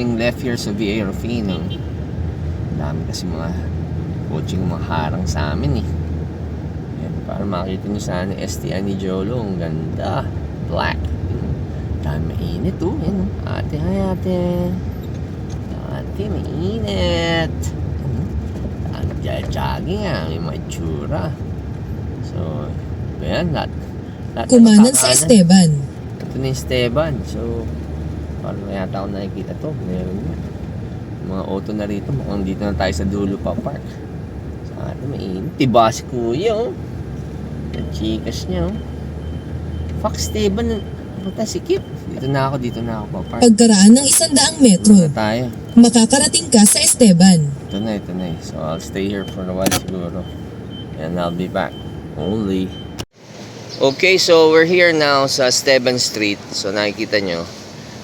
turning left here sa VA Rufino. Dami kasi mga coaching maharang sa amin eh. Yan, para makita nyo sana STI ni Jolo. Ang ganda. Black. Dami mainit oh. Yan, ate, hi ate. Ate, mainit. Jogging ah. May mga itsura. So, yan. Lahat Kumanan sa Esteban. Ito na yung Esteban. So, parang yata ako nakikita to. Meron yun. Mga auto na rito. Mukhang dito na tayo sa dulo pa park. Sa atin, mainit. Diba si kuya oh. Yung chikas niya oh. Fuck Esteban. Puta si Kip. Dito na ako pa park. Pagkaraan ng 100 metro, Dito na tayo. makakarating ka sa Esteban. Ito na. So, I'll stay here for a while siguro. And I'll be back. Only. Okay, so we're here now sa Esteban Street. So, nakikita nyo.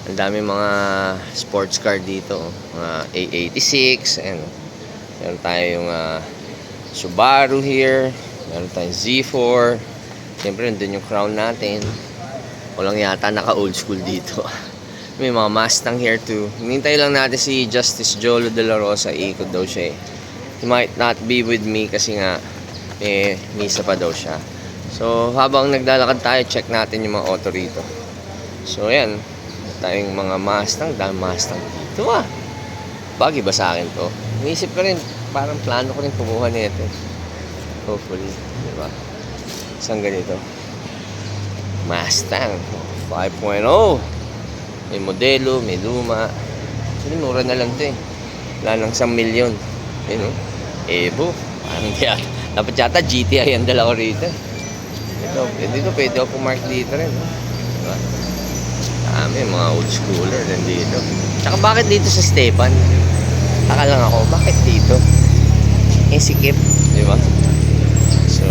Ang dami mga sports car dito. Mga A86. And meron tayo yung Subaru here. Meron tayong Z4. Siyempre, nandun yung Crown natin. Walang yata naka-old school dito. May mga Mustang here too. Hinintay lang natin si Justice Jolo de la Rosa. Iikot daw siya eh. He might not be with me kasi nga misa pa daw siya. So, habang naglalakad tayo, check natin yung mga auto rito. So, ayan. Tayong mga Mustang. Dahil Mustang dito ah. Bagay ba sa akin to? Inisip ko rin, parang plano ko rin kumuha nito. Hopefully. Diba? Isang ganito. Mustang 5.0. May modelo, may luma. Actually, mura na lang to eh. Wala nang 1 milyon. Yun o. Evo. Parang yata. Dapat yata GTI ang dala ko rito. Pwede ako pumark dito rin. Diba? Dami, mga old schooler din dito. Tsaka bakit dito sa Esteban? Taka lang ako, bakit dito? Sikip. Diba? So,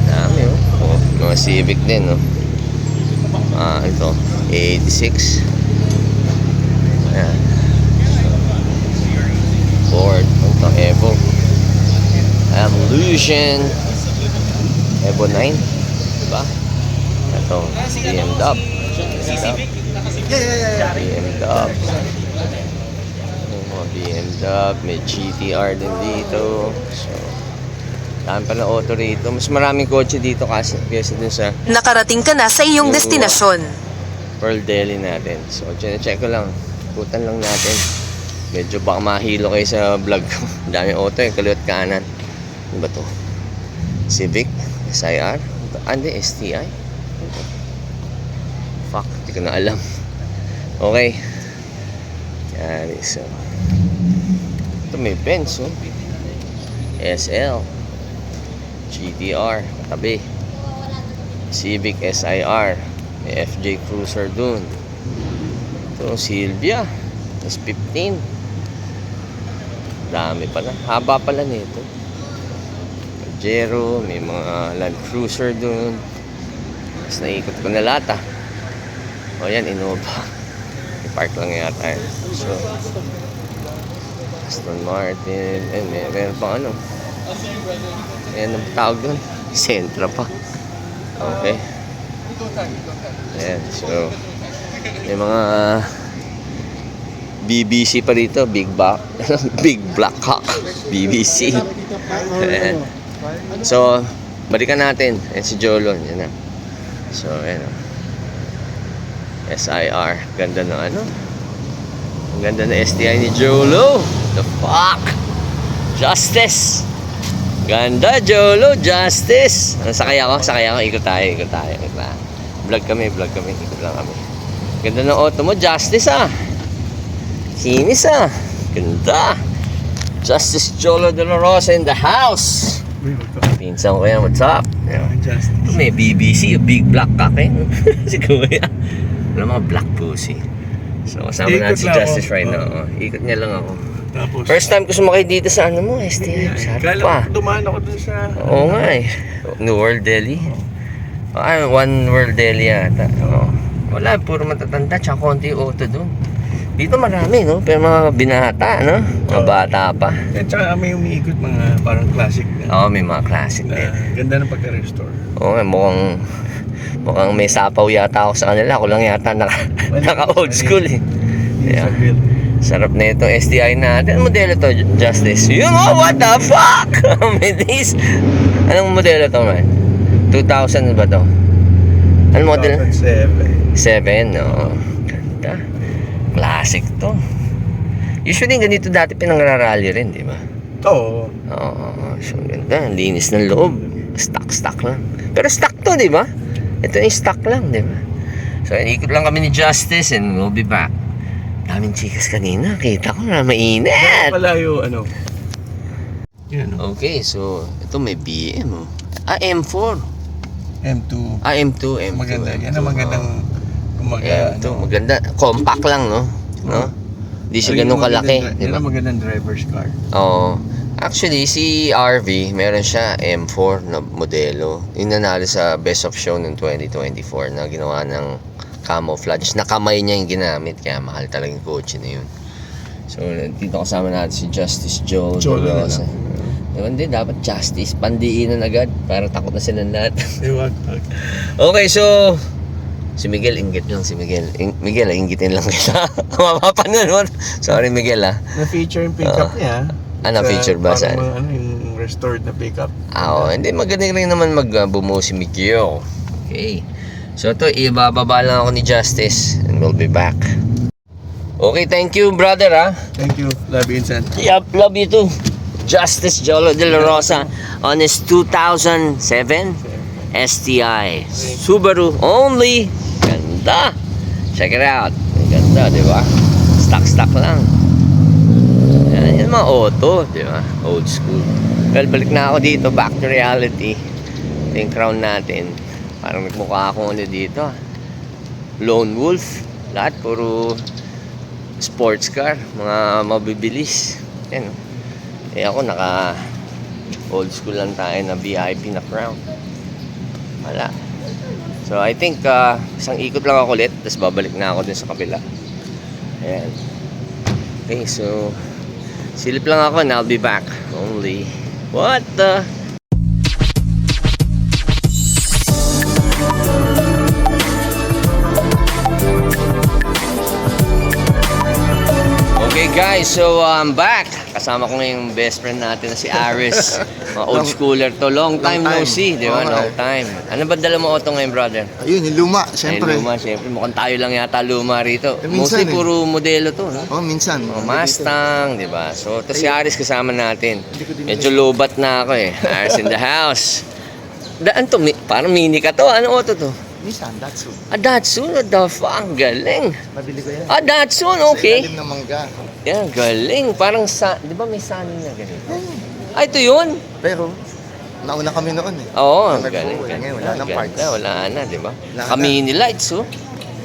dami oh. Mga Civic din no. Ito A86. Ayan. Ford. Ito Evo. Evolution. Evo 9. Diba? Ito BMW. BMW. May GTR din dito. So dami pa na auto rito. Mas maraming kotse dito kasi kaysa dun sa Nakarating ka na sa iyong destinasyon. Pearl Deli natin. So, check ko lang. Putan lang natin. Medyo baka mahilo kayo sa vlog ko. Dami auto eh. Kaliwat kanan. Ano ba to? Civic? SIR? Hindi, STI? Fuck, hindi ko na alam. Okay. Yan, so. Ito may Benz, oh. SL. GTR, katabi. Civic SIR. May FJ Cruiser dun. Ito, Silvia. S15. Dami pala. Haba pala nito. Pajero. May mga Land Cruiser dun. Tapos naikot ko na lahat ah. O yan, Innova. I-park lang yata. So, Aston Martin. Meron pang ano. Ayan ang tawag doon. Sentra pa. Okay. Ayan. So, may mga BBC pa dito. Big Black Hawk. BBC. Ayan. So, balikan natin. Ayan si Jolo. Ayan na. So, ayan. SIR. Ganda ng ano. Ang ganda na STI ni Jolo. The fuck? Justice. Ganda, Jolo, Justice. Sakay ako, ikot tayo. Vlog kami, ikot lang kami. Ganda ng auto mo, Justice ah. Kinis ah. Ganda. Justice Jolo de la Rosa in the house. Pinsan ko yan, what's up? May BBC, Big Black Cock eh. Si Kuya. Alam mga black pussy. So, kasama natin si Justice right now. Ikot niya lang ako. Tapos, first time ko sumakay dito sa ano mo, STI. Sarap pa. dumaan ako dun sa... Oo nga eh. New World Delhi. One World Delhi yata. Wala, puro matatanda. Tsaka konti auto dun. Dito marami, no? Pero mga binata, no? Mga bata pa. At saka may umiikot mga parang classic na. Oo, may mga classic din. Ganda ng pagka-restore. Oo nga, mukhang may sapaw yata ako sa kanila. Ako lang yata naka old school eh. Yeah. Sa build. Sarap na itong STI natin. Anong modelo to, Justice? You know what the fuck? This? Anong modelo to, man? 2000 ba to? Anong model? 2007. 7, no. Ganda. Classic to. Usually ganito dati pinangrarally rin, di ba? Oo. Oo. So, ganda. Ang linis ng loob. Stock lang. Pero stock to, di ba? Ito yung stock lang, di ba? So, ikot lang kami ni Justice and we'll be back. Daming chikas kanina. Kita ko na mainit. Pala yung ano. Yan o. Okay, so ito may BM. Oh. M4. M2. M2, M2. Maganda. M2. Yan ang magandang kumaga. M2, maganda. Compact lang, no? No? Di siya ganun kalaki, di Yan ba? ang magandang driver's car. Oo. Actually, si RV, meron siya M4 na modelo. Yung nanalo sa Best of Show noong 2024 na ginawa ng camouflage. Na kamay niya yung ginamit, kaya mahal talaga yung kotse na yun. So, dito kasama natin si Justice Joel De Joel na Rosa. Hindi, dapat Justice. Pandiinan agad para takot na silang lahat. Iwag. Okay, so si Miguel, inggit lang si Miguel. Miguel, inggitin lang kita. Mapapanood. Sorry, Miguel, ha. Na-feature yung pickup niya. Na-feature ba? Parang Saan? ano, yung restored na pickup. Hindi, magaling rin naman mag-bumo si Miguel. Okay. So, ito, ibababa lang ako ni Justice and we'll be back. Okay, thank you, brother, ha. Thank you. Love you, Insan. Yup, love you too. Justice Jolo De La Rosa on his 2007 STI Subaru only. Ganda. Check it out. Ganda, di ba? Stock lang. Yan yung mga auto, di ba? Old school. Well, balik na ako dito. Back to reality. Ito yung crown natin. Parang nagmukha akong ano dito. Lone Wolf. Lahat puro sports car. Mga mabibilis. Yan, oh. Ako naka old school lang tayo na VIP na crown. Wala. So I think isang ikot lang ako ulit, tapos babalik na ako dun sa kabila. Ayan. Okay, so silip lang ako and I'll be back. Only what the... Okay guys, so I'm back. Kasama ko ngayong best friend natin na si Aris. Mga old schooler to. Long time no see, di ba? Long time. Ano ba dala mo auto ngayon, brother? Ayun, yung luma, siyempre. Ay, luma, siyempre. Mukhang tayo lang yata luma rito. Minsan Mostly puro modelo to, no? Oh, minsan. Mustang, di ba? So, ito si Aris kasama natin. Medyo lobat na ako eh. Aris in the house. Daan to, parang mini ka to. Ano auto to? Minsan, Datsun. Datsun, what the fuck? Galing. Nabili ko yan. Datsun, okay. Sa ilalim ng mangga. Yan, galing. Parang di ba may sunny na ganito? Ito yun. Pero, nauna kami noon eh. Oo, Nung galing. nag-uwi. Ngayon, wala nang Ganda, parts. wala na, di ba? Wala na. Mini lights, oh.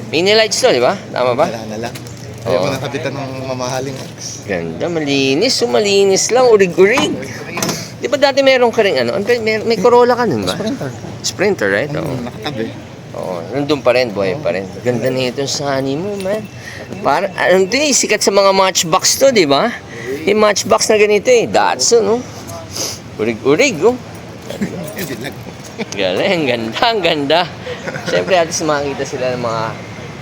Mini lights to, di ba? Tama ba? Wala na lang. Ayaw Oo. mo nang kabitan ng mamahaling X. Ganda, malinis. Malinis lang, urig-urig. Di ba dati meron ka rin ano? May Corolla ka nun ba? Sprinter. Sprinter, right? Oo. Nakatabi. Oo, nandun pa rin, buhay pa rin. Ganda na itong sunny mo, man. Para, ano to eh, sikat sa mga matchbox to, di ba? Yung matchbox na ganito eh, Datsun, no? Urig-urig, oh. Galing, ang ganda. Siyempre, at least makakita sila ng mga...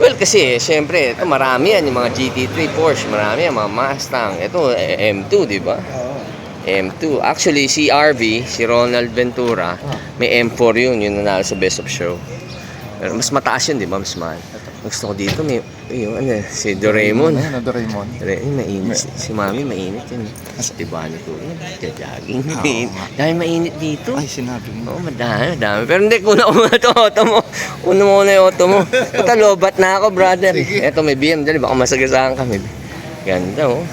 Well, kasi, siyempre, ito marami yan, yung mga GT3 Porsche, marami yan, mga Mustang. Ito, M2, di ba? Oo. M2. Actually, si RV, si Ronald Ventura, may M4 yun nanalo sa Best of Show. Pero mas mataas yun, di ba? Mas mahal. Gusto ko dito, may, yung, ano, si Doraemon. Ano, Doraemon. Mainit. Si Mami, mainit yun. Diba ano to? Kajaging. Oo. Dahil mainit dito. Ay, sinabi mo. Oo, madami. Pero hindi, kuna ko muna ito, auto mo. Kuna mo na yung auto mo. Ito, lobat na ako, brother. Sige. Ito, may BMW. Baka masagasaan kami. Ganda, oh.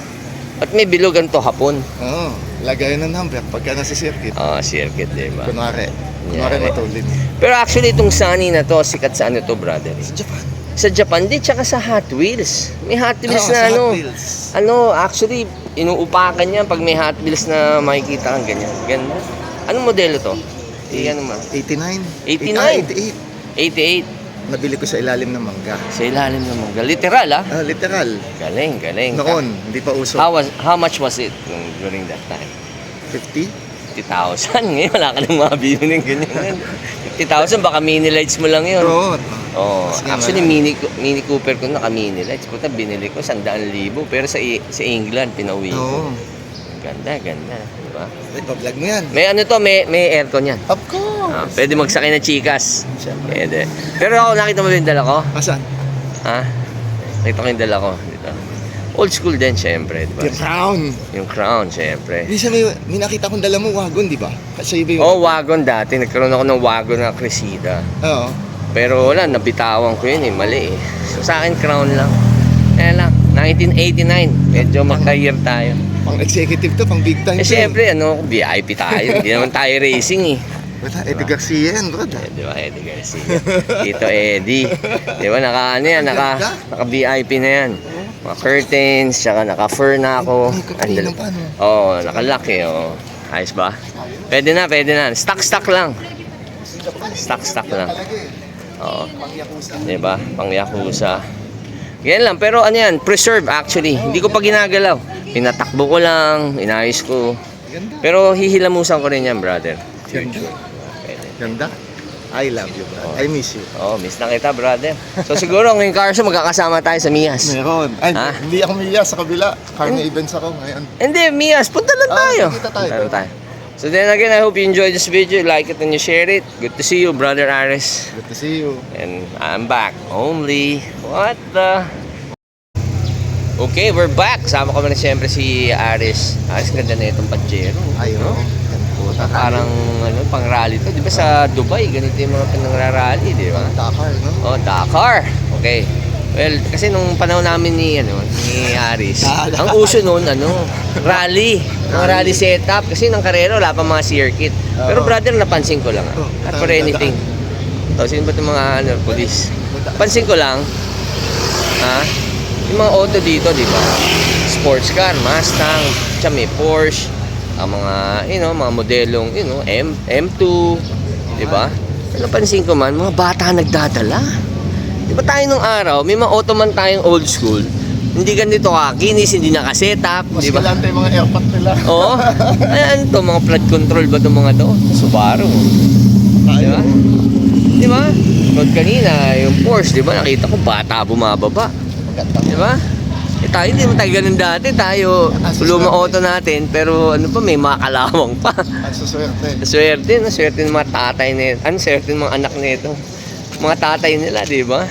At may bilogan to hapon. Oo. Lagayan ng number pagka nasa circuit. Circuit, diba? Kunwari Yeah. matulid. Pero actually, itong Sunny na to, sikat sa ano to, brother? Sa Japan. Sa Japan din, tsaka sa Hot Wheels. May Hot Wheels Oo, na sa ano. Hot Wheels. Ano, actually, inuupakan niya pag may Hot Wheels na makikita kang ganyan. Ganda. Anong modelo to? Ano ma? 89. 89? 88. 88. Nabili ko sa ilalim ng mangga. Sa ilalim ng mangga. Literal, ah. Literal. Galing. Noon, hindi pa uso. How much was it during that time? 50? 50,000. Ngayon, wala ka nang mabili ng ganyan. 50,000, baka mini lights mo lang yun. Bro, Oh, Mas nga actually wala. Mini Cooper ko naka mini lights. Puta binili ko 100,000 pero sa England pinauwi ko. oo. Ganda, di ba? Ipa-vlog mo yan. May ano to, may aircon yan. Of course. Pwede magsakay ng chikas. Siyempre. Pwede. Pero ako nakita mo yung dala ko? Asan? Ha? Nakita ko yung dala ko dito. Old school din syempre, di ba? The Crown. Yung crown syempre. Hindi siya may nakita kong dala mo, wagon, di ba? Kasi iba yung... Oh, wagon dati. Nagkaroon ako ng wagon na Cressida. Oo. Pero wala, nabitawan ko yun eh. Mali eh. So sa akin, crown lang. Ayan lang. 1989. Medyo maka-year tayo. Pang executive to, pang big time. Eh syempre, VIP tayo. Hindi naman tayo racing eh. Wala, Eddie Garcia yan, bro. Di ba, Eddie Garcia? Tito Eddie. Di ba, naka-VIP na yan. Mga curtains, tsaka naka-fur na ako. Kapatid ng paano? Oo, naka-lock eh. Oh. Ayos ba? Pwede na. Stock lang. Stock lang. Oo. Di ba? Pang-Yakuza. Yan lang, pero ano yan, preserve actually. Hindi ko pa ginagalaw. Pinatakbo ko lang, inayos ko. Ganda. Pero hihilamusan ko rin yan, brother. Ganda. Pwede. Ganda. I love you, bro. I miss you. Oh, miss na kita, brother. So siguro ngayong Carso magkakasama tayo sa Mias. Meron. Ay, Ha? hindi ako Miyas sa kabila. Carne events ako ngayon. Hindi, Mias, punta lang tayo. Kita tayo. Punta lang tayo. So then again, I hope you enjoyed this video. Like it and you share it. Good to see you, brother Aris. Good to see you. And I'm back. Only. What the? Okay, we're back. Sama ko na siyempre si Aris. Aris, ganda na itong Pajero. Ayun. No? Puta, Parang ano, pang rally to. Di ba sa Dubai, ganito yung mga pinangrarally, di ba? Dakar, no? Oh, Dakar. Okay. Well, kasi nung panahon namin ni Aris, ang uso noon rally. Mga rally setup kasi ng karera wala pa mga circuit. Pero brother, napansin ko lang. Not for anything. So, sino ba itong mga police? Pansin ko lang, yung mga auto dito, di ba? Sports car, Mustang, tsaka may Porsche, ang mga, mga modelong, M2, di ba? Napansin ko man, mga bata nagdadala. Di ba tayo nung araw, may mga auto man tayong old school, hindi ganito kakinis, hindi naka-setup, Mas di ba? galante yung mga airpot nila. Oo. Ayan to, mga flood control ba itong mga to? Subaru. Di ba? Di ba? Kung kanina, yung Porsche, di ba? Nakita ko, bata bumababa. Di ba? Tayo hindi mo tayo ganun dati. Tayo, lumang auto natin, pero may mga kalawang pa. Ang suswerte. Swerte ng mga tatay nito. Swerte ng mga anak nito. Mga tatay nila, di ba?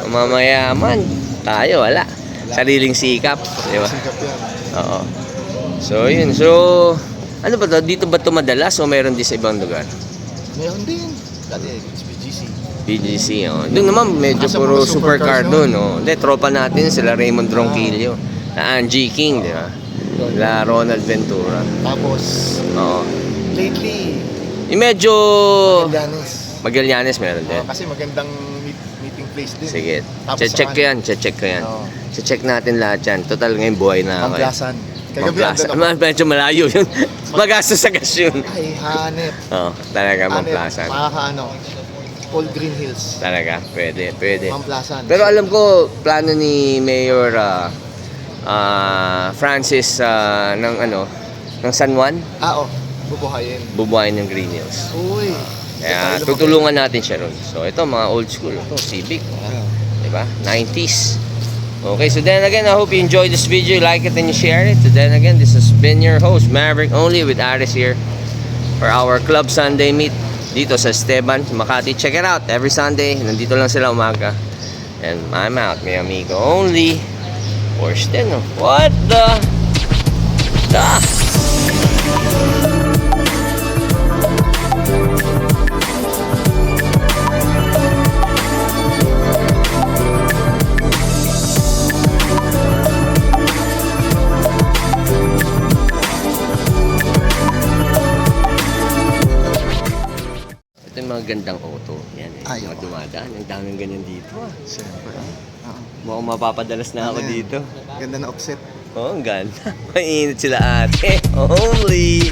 Mamayaman. Tayo, wala. Sariling sikap, di ba? Sikap yan. Oo. So, yun. So, ano ba to? Dito ba ito madalas o meron din sa ibang lugar? Meron din. Dati, it's BGC. BGC, oh. Doon naman, medyo Sa puro mga supercar supercars doon, oh. Hindi, tropa natin, sila Raymond Ronquillo, na Angie King, di ba? La Ronald Ventura. Tapos, Oo. lately, Yung medyo Magallanes. Magallanes meron din. Kasi magandang meeting place din. Sige. Tapos Check ko yan, check ko yan. Oo. Check natin lahat yan. Total ngayon buhay na ako. Pamplasan. Kagabi Mamplasan. andun ako. Medyo malayo yun. Magastos sa gas yun. Ay, hanep. Oo, talaga Mamplasan. Old Green Hills. Talaga, pwede. Mamplasan. Pero alam ko, plano ni Mayor Francis ng San Juan, Bubuhayin. bubuhayin ng Green Hills. Uy. Kaya tutulungan natin siya ron. So ito, mga old school. Ito, Civic. Diba? 90s. Okay, so then again, I hope you enjoyed this video. Like it and you share it. So then again, this has been your host, Maverick Only, with Aris here for our Club Sunday meet dito sa Esteban, Makati. Check it out. Every Sunday, nandito lang sila umaga. And I'm out. May amigo only. Porsche din, no? What the? Ito yung mga gandang auto. Yan eh. Ay, Mga oo. dumadaan. Ang daming ganyan dito. Siyempre. Mukhang mapapadalas na ako Ayan. dito. Ganda na offset. Oh, ang ganda. Mainit sila ate. Only.